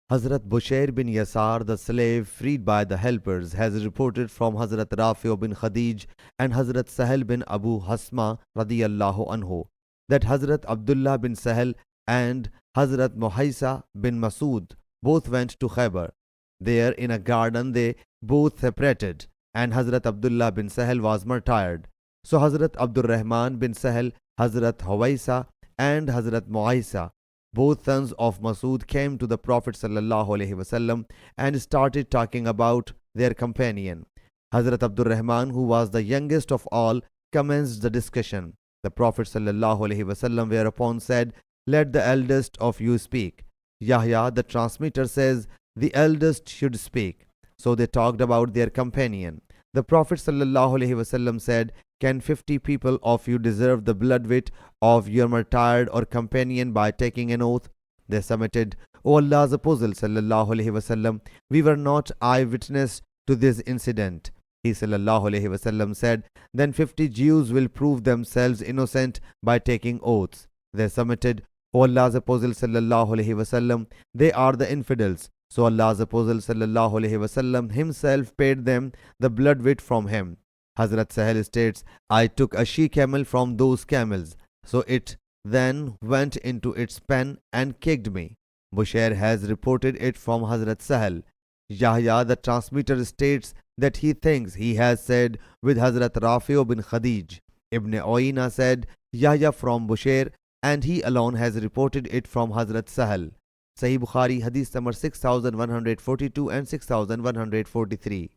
Hazrat Bushair bin Yasar, the slave freed by the helpers, has reported from Hazrat Rafi' bin Khadij and Hazrat Sahel bin Abu Hasma radiyallahu anhu that Hazrat Abdullah bin Sahel and Hazrat Muhaisa bin Masood both went to Khaybar. There in a garden they both separated, and Hazrat Abdullah bin Sahel was martyred. So Hazrat Abdul Rahman bin Sahel, Hazrat Hawaisa and Hazrat Muaisa, both sons of Masood, came to the Prophet ﷺ and started talking about their companion. Hazrat Abdul Rahman, who was the youngest of all, commenced the discussion. The Prophet ﷺ whereupon said, "Let the eldest of you speak." Yahya, the transmitter, says, "The eldest should speak." So they talked about their companion. The Prophet ﷺ said, "Can 50 people of you deserve the blood weight of your martyred or companion by taking an oath?" They submitted, "O Allah's Apostle ﷺ, we were not eyewitness to this incident." He ﷺ said, "Then 50 Jews will prove themselves innocent by taking oaths." They submitted, "O Allah's Apostle ﷺ, they are the infidels." So Allah's Apostle ﷺ himself paid them the blood weight from him. Hazrat Sahel states, "I took a she-camel from those camels, so it then went into its pen and kicked me." Bushair has reported it from Hazrat Sahel. Yahya, the transmitter, states that he thinks he has said with Hazrat Rafi' bin Khadij. Ibn Oyna said Yahya from Bushair, and he alone has reported it from Hazrat Sahel. Sahih Bukhari Hadith number 6142 and 6143.